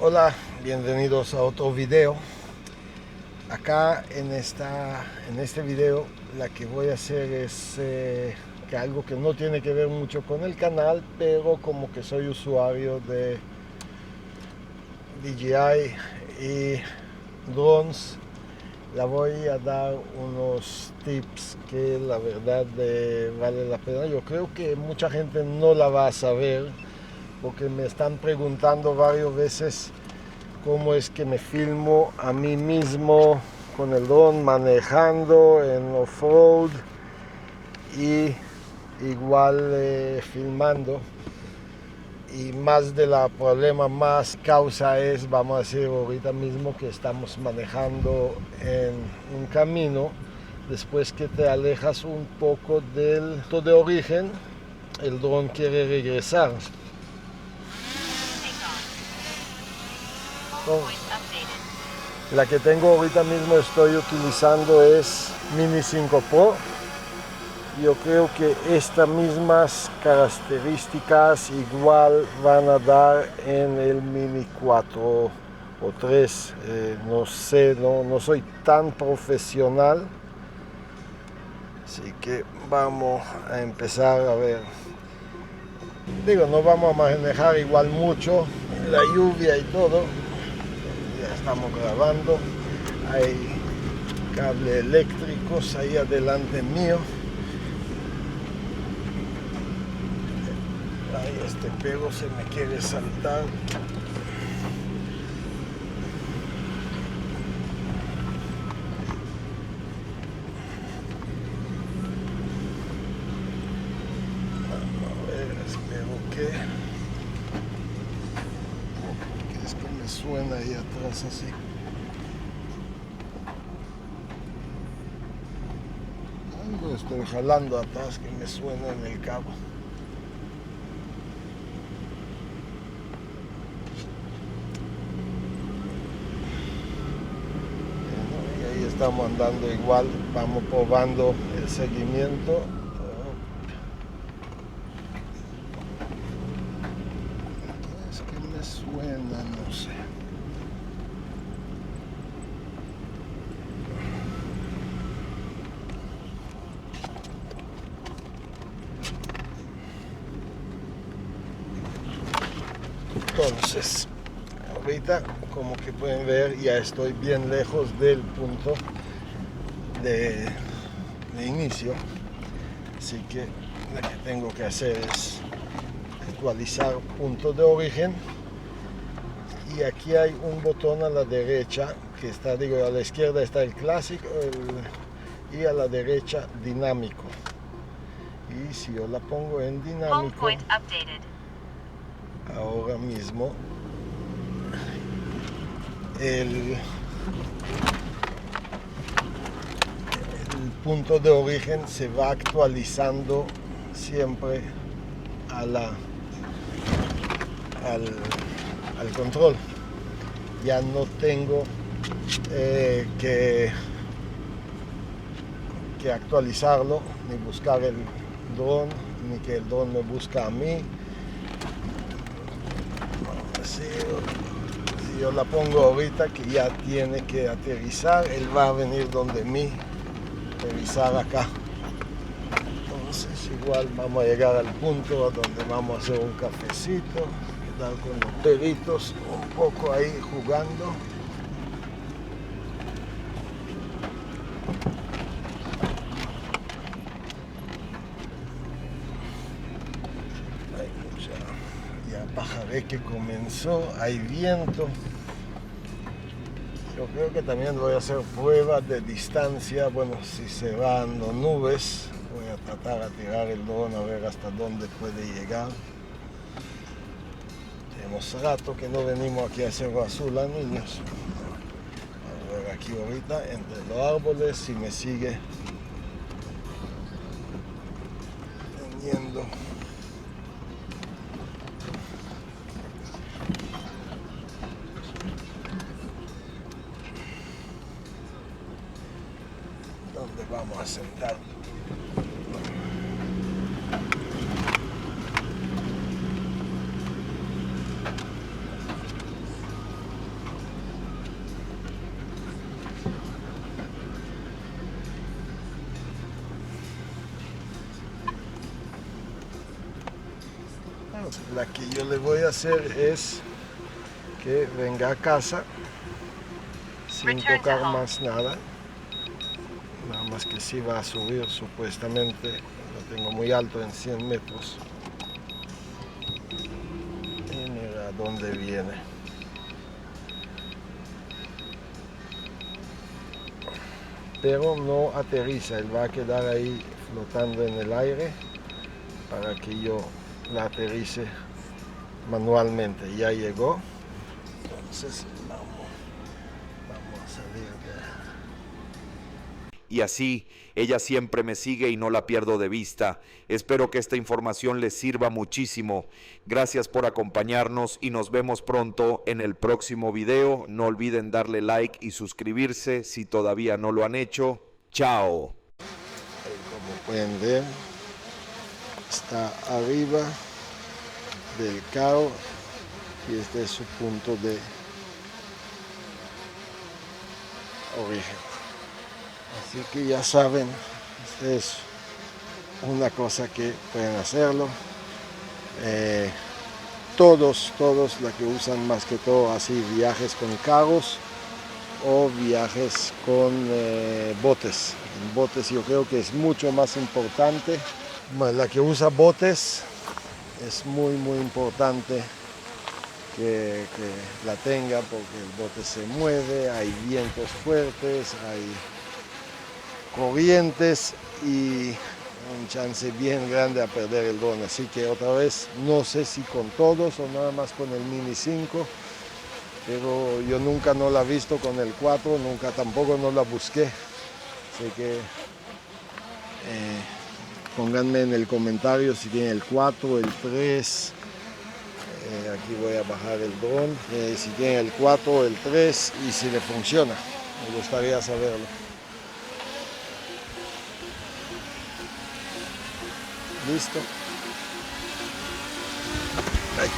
Hola, bienvenidos a otro video. Acá en este video la que voy a hacer es que algo que no tiene que ver mucho con el canal, pero como que soy usuario de DJI y drones, la voy a dar unos tips que la verdad vale la pena. Yo creo que mucha gente no la va a saber porque me están preguntando varias veces cómo es que me filmo a mí mismo con el dron manejando en off-road y igual filmando. Y más de la problema más causa es, vamos a decir ahorita mismo que estamos manejando en un camino, después que te alejas un poco del punto de origen, el dron quiere regresar. La que tengo ahorita mismo estoy utilizando es Mini 5 Pro. Yo creo que estas mismas características igual van a dar en el Mini 4 o 3. No sé, no soy tan profesional. Así que vamos a empezar a ver. Digo, no vamos a manejar igual mucho, la lluvia y todo. Ya estamos grabando, hay cables eléctricos ahí adelante mío. Ahí este pego se me quiere saltar. Vamos a ver, espero que es que me suena ahí atrás así. Algo estoy jalando atrás que me suena en el cabo. Y ahí estamos andando igual, vamos probando el seguimiento. Es que me suena, no sé. Entonces, ahorita, como que pueden ver, ya estoy bien lejos del punto de inicio. Así que lo que tengo que hacer es actualizar punto de origen. Y aquí hay un botón a la derecha, que está, digo, a la izquierda está el clásico y a la derecha dinámico. Y si yo la pongo en dinámico, ahora mismo el punto de origen se va actualizando siempre al control. Ya no tengo que actualizarlo, ni buscar el dron, ni que el dron me busca a mí. Si yo la pongo ahorita que ya tiene que aterrizar, él va a venir donde mí, aterrizar acá. Entonces igual vamos a llegar al punto a donde vamos a hacer un cafecito, quedar con los perritos un poco ahí jugando. Ya pajaré que comenzó, hay viento. Yo creo que también voy a hacer pruebas de distancia. Bueno, si se van las nubes, voy a tratar de tirar el dron a ver hasta dónde puede llegar. Tenemos rato que no venimos aquí a Cerro Azul, niños. A ver aquí ahorita entre los árboles si me sigue teniendo. ¿Dónde vamos a sentar? La que yo le voy a hacer es que venga a casa sin tocar más nada. Nada más que sí va a subir supuestamente, lo tengo muy alto en 100 metros. Y mira dónde viene. Pero no aterriza, él va a quedar ahí flotando en el aire para que yo la aterrice manualmente. Ya llegó. Entonces vamos a salir de... Y así, ella siempre me sigue y no la pierdo de vista. Espero que esta información les sirva muchísimo. Gracias por acompañarnos y nos vemos pronto en el próximo video. No olviden darle like y suscribirse si todavía no lo han hecho. ¡Chao! Como pueden ver, está arriba del cabo y este es su punto de origen. Así que ya saben, es una cosa que pueden hacerlo. Todos la que usan más que todo así viajes con carros o viajes con botes. En botes yo creo que es mucho más importante. Bueno, la que usa botes es muy importante que la tenga porque el bote se mueve, hay vientos fuertes, hay corrientes y un chance bien grande a perder el dron. Así que otra vez, no sé si con todos o nada más con el Mini 5, pero yo nunca no la he visto con el 4, nunca tampoco no la busqué. Así que pónganme en el comentario si tienen el 4, el 3. Aquí voy a bajar el dron. Si tienen el 4 o el 3 y si le funciona. Me gustaría saberlo. Listo. Ay.